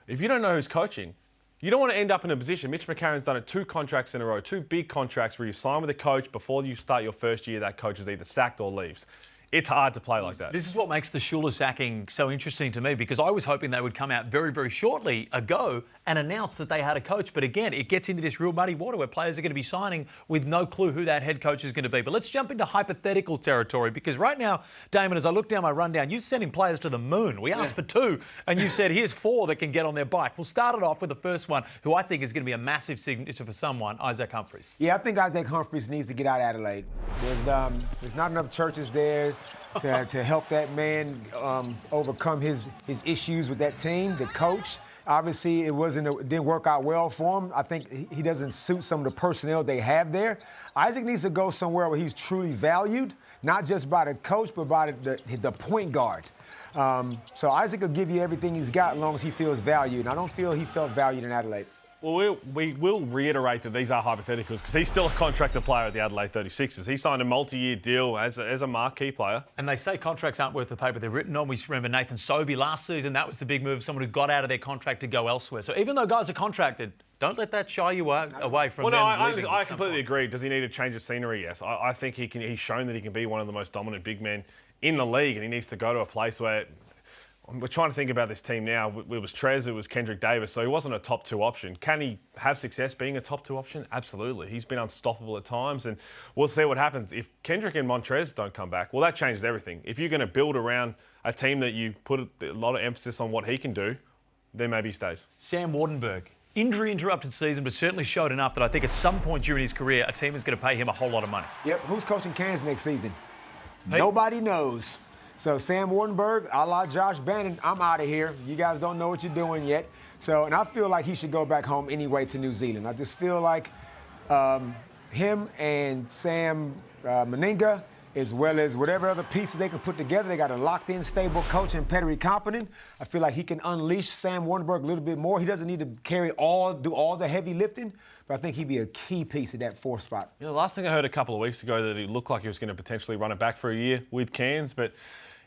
If you don't know who's coaching, you don't want to end up in a position. Mitch McCarron's done it 2 contracts in a row, 2 big contracts where you sign with a coach before you start your first year, that coach is either sacked or leaves. It's hard to play like that. This is what makes the Schuler sacking so interesting to me, because I was hoping they would come out very, very shortly ago and announce that they had a coach. But again, it gets into this real muddy water where players are going to be signing with no clue who that head coach is going to be. But let's jump into hypothetical territory, because right now, Damon, as I look down my rundown, you're sending players to the moon. We asked for 2, and you said here's 4 that can get on their bike. We'll start it off with the first one, who I think is going to be a massive signature for someone, Isaac Humphries. Yeah, I think Isaac Humphries needs to get out of Adelaide. There's not enough churches there to help that man overcome his issues with that team. The coach, obviously, it didn't work out well for him. I think he doesn't suit some of the personnel they have there. Isaac needs to go somewhere where he's truly valued, not just by the coach, but by the point guard. So Isaac will give you everything he's got as long as he feels valued. And I don't feel he felt valued in Adelaide. Well, we will reiterate that these are hypotheticals because he's still a contracted player at the Adelaide 36ers. He signed a multi-year deal as a marquee player. And they say contracts aren't worth the paper they're written on. We remember Nathan Sobey last season. That was the big move, someone who got out of their contract to go elsewhere. So even though guys are contracted, don't let that shy you away from them. Well, no, I completely agree. Does he need a change of scenery? Yes. I think he's shown that he can be one of the most dominant big men in the league, and he needs to go to a place where... We're trying to think about this team now. It was Trez, it was Kendrick Davis, so he wasn't a top 2 option. Can he have success being a top 2 option? Absolutely. He's been unstoppable at times, and we'll see what happens. If Kendrick and Montrez don't come back, well, that changes everything. If you're going to build around a team that you put a lot of emphasis on what he can do, then maybe he stays. Sam Wardenberg. Injury-interrupted season, but certainly showed enough that I think at some point during his career, a team is going to pay him a whole lot of money. Yep. Who's coaching Cairns next season? Hey. Nobody knows. So Sam Wardenberg, a la Josh Bannon, I'm out of here. You guys don't know what you're doing yet. And I feel like he should go back home anyway to New Zealand. I just feel like him and Sam Meninga, as well as whatever other pieces they can put together, they got a locked-in, stable coach in Petri Kapanen. I feel like he can unleash Sam Wardenberg a little bit more. He doesn't need to do all the heavy lifting, but I think he'd be a key piece of that 4th spot. The last thing I heard a couple of weeks ago that it looked like he was going to potentially run it back for a year with Cairns, but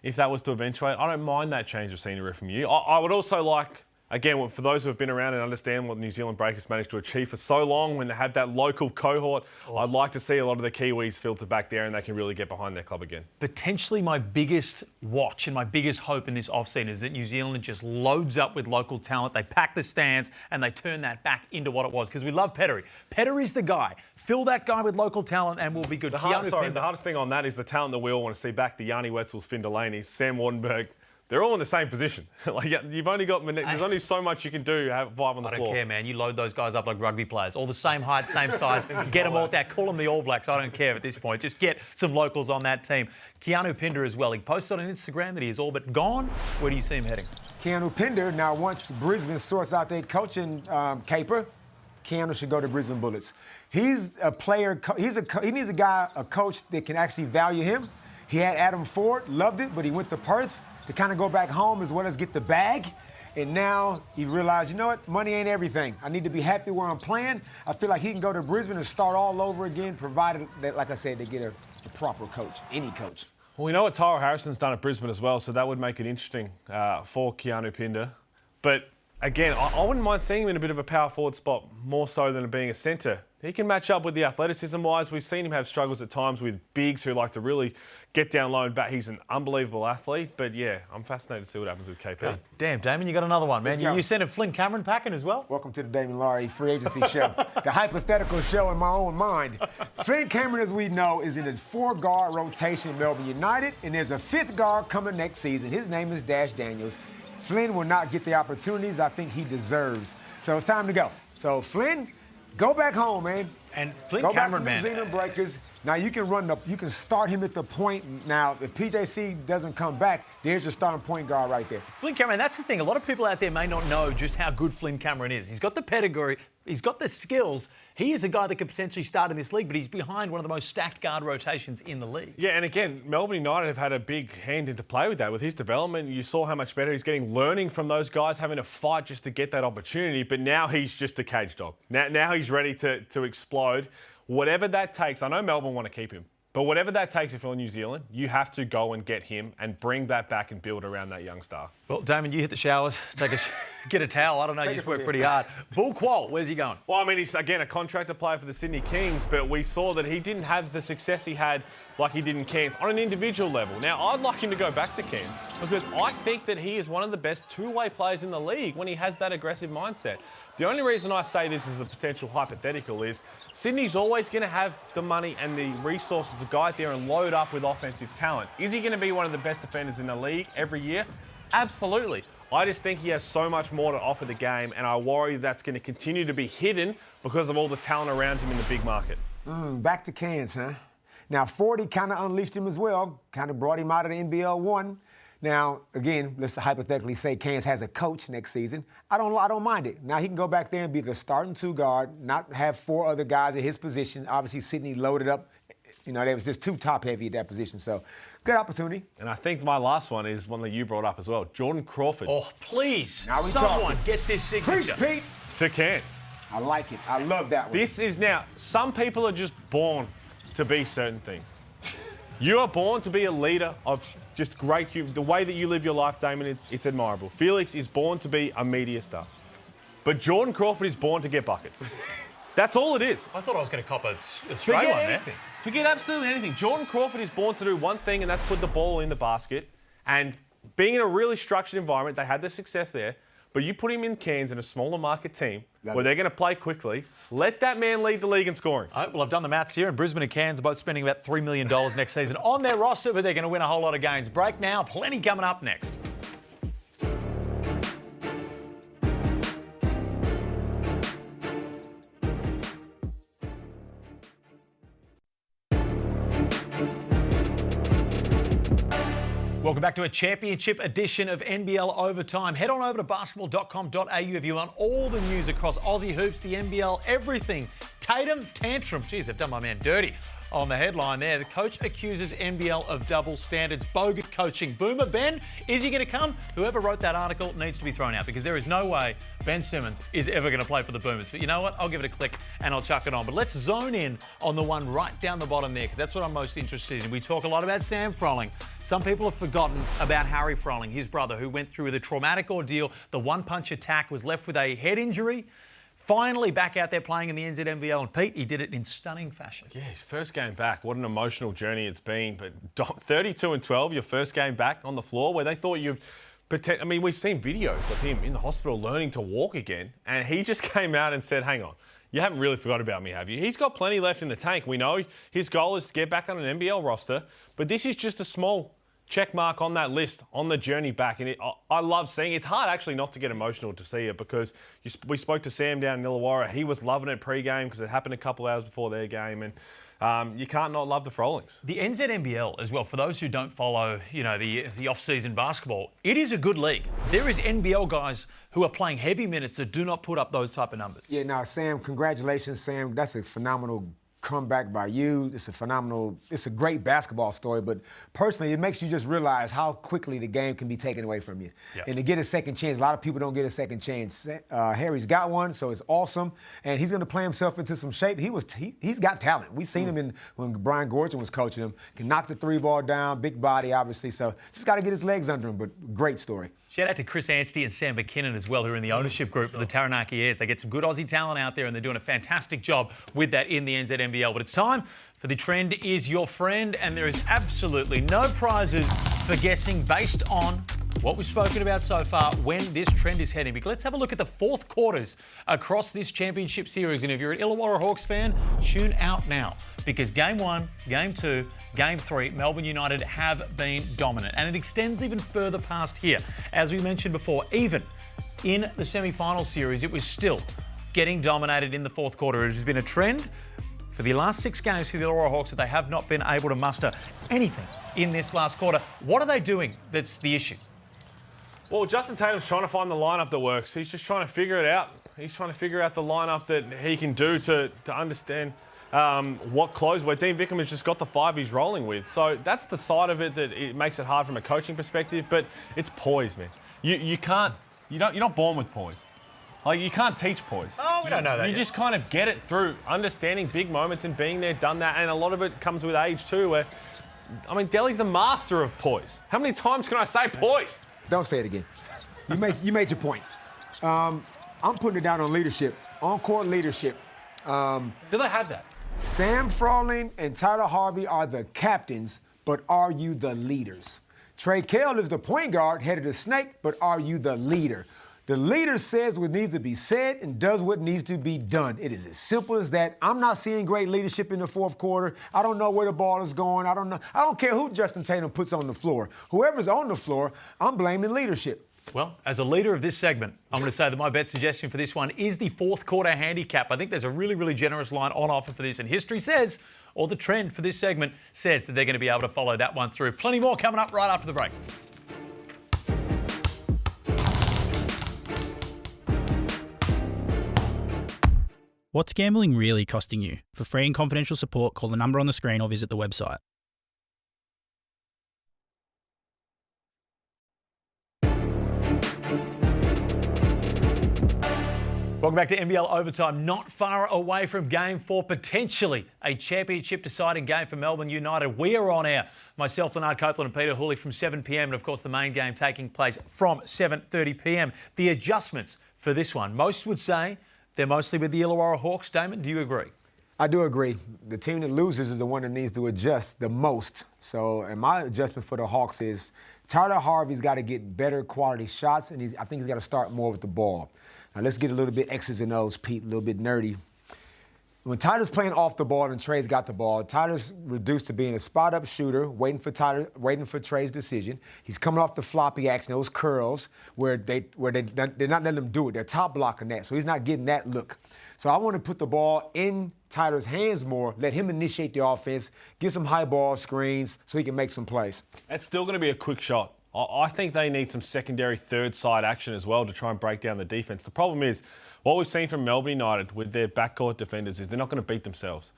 if that was to eventuate, I don't mind that change of scenery from you. I would also like again, for those who have been around and understand what New Zealand Breakers managed to achieve for so long, when they have that local cohort, I'd like to see a lot of the Kiwis filter back there and they can really get behind their club again. Potentially my biggest watch and my biggest hope in this off-season is that New Zealand just loads up with local talent. They pack the stands and they turn that back into what it was, because we love Pettery. Pettery's the guy. Fill that guy with local talent and we'll be good. The hardest thing on that is the talent that we all want to see back, the Yanni Wetzels, Finn Delaney, Sam Wardenberg. They're all in the same position. You've only got, there's only so much you can do, have 5 on the floor. I don't care, man. You load those guys up like rugby players. All the same height, same size. Get them all out there. Call them the All Blacks. I don't care at this point. Just get some locals on that team. Keanu Pinder as well. He posted on Instagram that he is all but gone. Where do you see him heading? Keanu Pinder, now once Brisbane sorts out their coaching caper, Keanu should go to Brisbane Bullets. He's a player, he needs a coach that can actually value him. He had Adam Ford, loved it, but he went to Perth to kind of go back home as well as get the bag. And now he realized, you know what, money ain't everything. I need to be happy where I'm playing. I feel like he can go to Brisbane and start all over again, provided that, like I said, they get a proper coach, any coach. Well, we know what Tyra Harrison's done at Brisbane as well, so that would make it interesting for Keanu Pinder. But again, I wouldn't mind seeing him in a bit of a power forward spot, more so than being a centre. He can match up with the athleticism-wise. We've seen him have struggles at times with bigs who like to really get down low and back. He's an unbelievable athlete. But, yeah, I'm fascinated to see what happens with KP. God damn, Damon, you got another one, man. You sent a Flynn Cameron packing as well? Welcome to the Damon Laurie Free Agency Show, the hypothetical show in my own mind. Flynn Cameron, as we know, is in his 4-guard rotation in Melbourne United, and there's a 5th guard coming next season. His name is Dash Daniels. Flynn will not get the opportunities I think he deserves. So it's time to go. So, Flynn, go back home, man. And Flynn go Cameron, back to New Zealand Breakers. Now you can start him at the point. Now, if PJC doesn't come back, there's your starting point guard right there. Flynn Cameron, that's the thing. A lot of people out there may not know just how good Flynn Cameron is. He's got the pedigree. He's got the skills. He is a guy that could potentially start in this league, but he's behind one of the most stacked guard rotations in the league. Yeah, and again, Melbourne United have had a big hand into play with that. With his development, you saw how much better he's getting, learning from those guys, having to fight just to get that opportunity. But now he's just a cage dog. Now he's ready to explode. Whatever that takes, I know Melbourne want to keep him, but whatever that takes if you're in New Zealand, you have to go and get him and bring that back and build around that young star. Well, Damon, you hit the showers, get a towel. I don't know, you just work pretty hard. Bull Qual, where's he going? Well, I mean, he's, again, a contractor player for the Sydney Kings, but we saw that he didn't have the success he had like he did in Cairns on an individual level. Now, I'd like him to go back to Cairns because I think that he is one of the best two-way players in the league when he has that aggressive mindset. The only reason I say this is a potential hypothetical is Sydney's always going to have the money and the resources to go out there and load up with offensive talent. Is he going to be one of the best defenders in the league every year? Absolutely. I just think he has so much more to offer the game, and I worry that's going to continue to be hidden because of all the talent around him in the big market. Back to Cairns, huh? Now, 40 kind of unleashed him as well, kind of brought him out of the NBL 1. Now, again, let's hypothetically say Cairns has a coach next season. I don't mind it. Now he can go back there and be the starting 2-guard, not have 4 other guys at his position. Obviously, Sydney loaded up. You know, they was just too top-heavy at that position. So, good opportunity. And I think my last one is one that you brought up as well. Jordan Crawford. Oh, please, now we someone talking. get this signature. Preach, Pete. To Cairns. I like it. I love that one. This is now, some people are just born to be certain things. You are born to be a leader of just great human. The way that you live your life, Damon, it's admirable. Felix is born to be a media star. But Jordan Crawford is born to get buckets. That's all it is. I thought I was going to cop a straight one there. Forget absolutely anything. Jordan Crawford is born to do one thing, and that's put the ball in the basket. And being in a really structured environment, they had the success there. But you put him in Cairns in a smaller market team where they're going to play quickly. Let that man lead the league in scoring. Well, I've done the maths here, and Brisbane and Cairns are both spending about $3 million next season on their roster, but they're going to win a whole lot of games. Break now, plenty coming up next. Welcome back to a championship edition of NBL Overtime. Head on over to basketball.com.au if you want all the news across Aussie hoops, the NBL, everything. Tatum, tantrum. Jeez, I've done my man dirty. on the headline there. The coach accuses NBL of double standards, bogut coaching. Boomer Ben, is he going to come? Whoever wrote that article needs to be thrown out because there is no way Ben Simmons is ever going to play for the Boomers. But you know what? I'll give it a click and I'll chuck it on. But let's zone in on the one right down the bottom there because that's what I'm most interested in. We talk a lot about Sam Froling. Some people have forgotten about Harry Froling, his brother, who went through the traumatic ordeal. The one-punch attack, was left with a head injury. Finally back out there playing in the NZNBL. And Pete, he did it in stunning fashion. Yeah, his first game back. What an emotional journey it's been. But 32-12, your first game back on the floor where they thought you'd... I mean, we've seen videos of him in the hospital learning to walk again. And he just came out and said, hang on, you haven't really forgot about me, have you? He's got plenty left in the tank. We know his goal is to get back on an NBL roster. But this is just a small check mark on that list on the journey back. And I love seeing it. It's hard actually not to get emotional to see it because we spoke to Sam down in Illawarra. He was loving it pre-game because it happened a couple hours before their game. And you can't not love the Frolings. The NZNBL as well, for those who don't follow, the off-season basketball, it is a good league. There is NBL guys who are playing heavy minutes that do not put up those type of numbers. Yeah, now, Sam, congratulations, Sam. That's a phenomenal comeback by you. It's a great basketball story, but personally, it makes you just realize how quickly the game can be taken away from you. Yeah. And to get a second chance, a lot of people don't get a second chance. Harry's got one, so it's awesome, and he's going to play himself into some shape. He's got talent. We've seen him when Brian Gorton was coaching him. Can knock the three ball down, big body, obviously, so just got to get his legs under him, but great story. Shout out to Chris Anstey and Sam McKinnon as well, who are in the ownership group for the Taranaki Airs. They get some good Aussie talent out there, and they're doing a fantastic job with that in the NZNBL. But it's time for The Trend Is Your Friend, and there is absolutely no prizes for guessing based on what we've spoken about so far when this trend is heading. Because let's have a look at the fourth quarters across this championship series. And if you're an Illawarra Hawks fan, tune out now. Because Game 1, Game 2, Game 3, Melbourne United have been dominant. And it extends even further past here. As we mentioned before, even in the semi-final series, it was still getting dominated in the fourth quarter. It has been a trend for the last 6 games for the Illawarra Hawks that they have not been able to muster anything in this last quarter. What are they doing that's the issue? Well, Justin Tatum's trying to find the lineup that works. He's just trying to figure it out. He's trying to figure out the lineup that he can do to understand what close, where Dean Vickham has just got the 5 he's rolling with. So that's the side of it that it makes it hard from a coaching perspective, but it's poise, man. You're not born with poise. Like, you can't teach poise. Oh, we don't know that You yet. just kind of get it through understanding big moments and being there, done that, and a lot of it comes with age too, where, I mean, Delhi's the master of poise. How many times can I say poise? Don't say it again. You made your point. I'm putting it down on leadership, on-court leadership. Do they have that? Sam Froling and Tyler Harvey are the captains, but are you the leaders? Trey Kell is the point guard, head of the snake, but are you the leader? The leader says what needs to be said and does what needs to be done. It is as simple as that. I'm not seeing great leadership in the fourth quarter. I don't know where the ball is going. I don't care who Justin Tatum puts on the floor. Whoever's on the floor, I'm blaming leadership. Well, as a leader of this segment, I'm going to say that my bet suggestion for this one is the fourth quarter handicap. I think there's a really, really generous line on offer for this, and history says, or the trend for this segment says, that they're going to be able to follow that one through. Plenty more coming up right after the break. What's gambling really costing you? For free and confidential support, call the number on the screen or visit the website. Welcome back to NBL Overtime. Not far away from Game 4, potentially a championship-deciding game for Melbourne United. We are on air. Myself, Leonard Copeland and Peter Hooley from 7 p.m. and, of course, the main game taking place from 7:30 p.m. The adjustments for this one, most would say they're mostly with the Illawarra Hawks. Damon, do you agree? I do agree. The team that loses is the one that needs to adjust the most. So, and my adjustment for the Hawks is Tyler Harvey's got to get better quality shots, and I think he's got to start more with the ball. Now, let's get a little bit X's and O's, Pete, a little bit nerdy. When Tyler's playing off the ball and Trey's got the ball, Tyler's reduced to being a spot-up shooter, waiting for Trey's decision. He's coming off the floppy action, those curls, where they're not letting him do it. They're top blocking that, so he's not getting that look. So I want to put the ball in Tyler's hands more, let him initiate the offense, get some high ball screens so he can make some plays. That's still going to be a quick shot. I think they need some secondary third side action as well to try and break down the defense. The problem is, what we've seen from Melbourne United with their backcourt defenders is they're not going to beat themselves.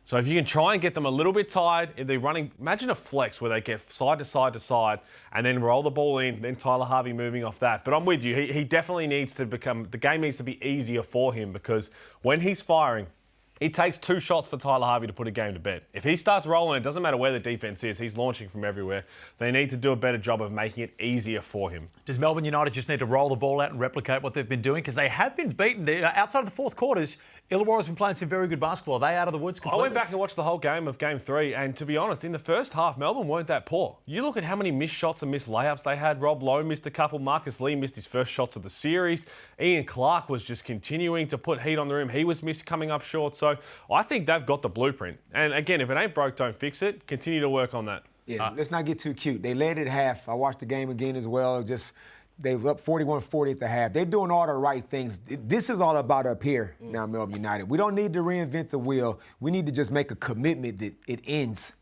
So if you can try and get them a little bit tired, if they're running, imagine a flex where they get side to side to side and then roll the ball in, then Tyler Harvey moving off that. But I'm with you. He definitely needs to the game needs to be easier for him, because when he's firing, it takes 2 shots for Tyler Harvey to put a game to bed. If he starts rolling, it doesn't matter where the defense is, he's launching from everywhere. They need to do a better job of making it easier for him. Does Melbourne United just need to roll the ball out and replicate what they've been doing? Because they have been beaten. Outside of the fourth quarters, Illawarra's been playing some very good basketball. Are they out of the woods completely? I went back and watched the whole game of Game 3, and to be honest, in the first half, Melbourne weren't that poor. You look at how many missed shots and missed layups they had. Rob Lowe missed a couple. Marcus Lee missed his first shots of the series. Ian Clark was just continuing to put heat on the rim. He was coming up short. So I think they've got the blueprint. And again, if it ain't broke, don't fix it. Continue to work on that. Yeah, let's not get too cute. They led at half. I watched the game again as well. They were up 41-40 at the half. They're doing all the right things. This is all about up here now, Melbourne United. We don't need to reinvent the wheel. We need to just make a commitment that it ends.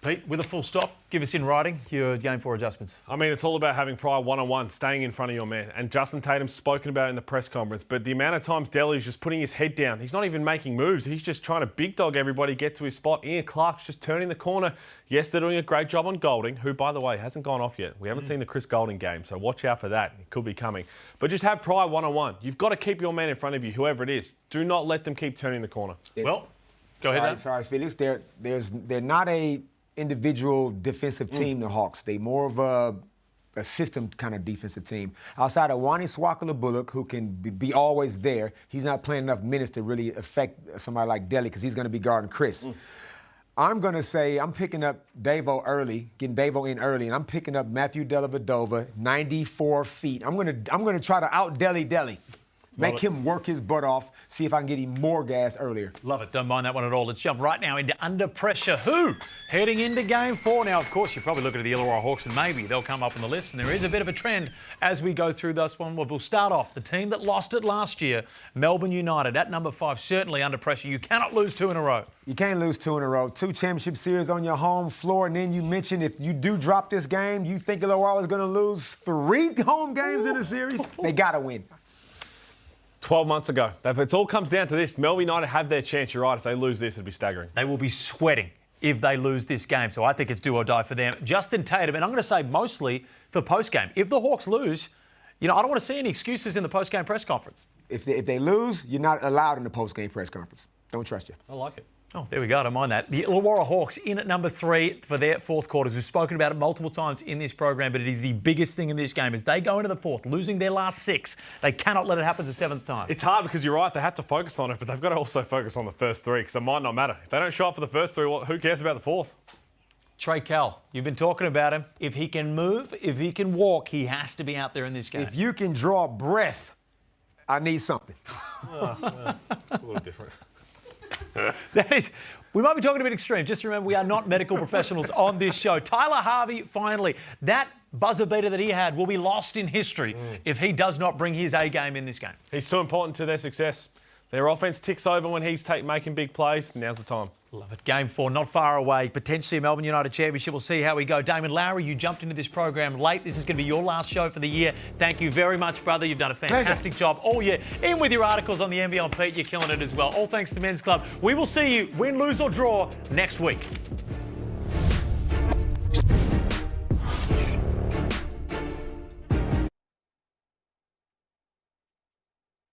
Pete, with a full stop, give us in writing your Game 4 adjustments. I mean, it's all about having pride one-on-one, staying in front of your man. And Justin Tatum's spoken about it in the press conference, but the amount of times Delhi's just putting his head down, he's not even making moves. He's just trying to big dog everybody, get to his spot. Ian Clark's just turning the corner. Yes, they're doing a great job on Golding, who, by the way, hasn't gone off yet. We haven't seen the Chris Golding game, so watch out for that. It could be coming. But just have pride one-on-one. You've got to keep your man in front of you, whoever it is. Do not let them keep turning the corner. Well, go ahead, Dan. Sorry, Felix. They're not a individual defensive team, the Hawks. They more of a system kind of defensive team. Outside of Wani Swakala-Bullock, who can be always there, he's not playing enough minutes to really affect somebody like Delhi, because he's going to be guarding Chris. I'm going to say I'm picking up Davo early, getting Davo in early, and I'm picking up Matthew Dellavedova, 94 feet. I'm going to try to out-Delhi. Make him work his butt off, see if I can get him more gas earlier. Love it. Don't mind that one at all. Let's jump right now into Under Pressure. Who? Heading into Game 4. Now, of course, you're probably looking at the Illawarra Hawks, and maybe they'll come up on the list. And there is a bit of a trend as we go through this one. We'll start off. The team that lost it last year, Melbourne United, at number 5, certainly under pressure. You cannot lose 2 in a row. You can't lose 2 in a row. 2 championship series on your home floor. And then you mentioned if you do drop this game, you think Illawarra is going to lose 3 home games in the series? They got to win. 12 months ago. If it all comes down to this, Melbourne United have their chance. You're right. If they lose this, it'd be staggering. They will be sweating if they lose this game. So I think it's do or die for them. Justin Tatum, and I'm going to say mostly for post-game. If the Hawks lose, I don't want to see any excuses in the post-game press conference. If they lose, you're not allowed in the post-game press conference. Don't trust you. I like it. Oh, there we go. I don't mind that. The Illawarra Hawks in at number 3 for their fourth quarters. We've spoken about it multiple times in this program, but it is the biggest thing in this game. As they go into the fourth, losing their last 6, they cannot let it happen the 7th time. It's hard because you're right. They have to focus on it, but they've got to also focus on the first 3 because it might not matter. If they don't show up for the first 3, who cares about the fourth? Trey Kell, you've been talking about him. If he can move, if he can walk, he has to be out there in this game. If you can draw breath, I need something. It's a little different. We might be talking a bit extreme. Just remember, we are not medical professionals on this show. Tyler Harvey, finally, that buzzer beater that he had will be lost in history if he does not bring his A game in this game. He's too important to their success. Their offense ticks over when he's making big plays. Now's the time. Love it. Game 4, not far away. Potentially a Melbourne United championship. We'll see how we go. Damon Lowry, you jumped into this program late. This is going to be your last show for the year. Thank you very much, brother. You've done a fantastic job all year. In with your articles on the NBL and Pete, you're killing it as well. All thanks to Men's Club. We will see you, win, lose or draw, next week.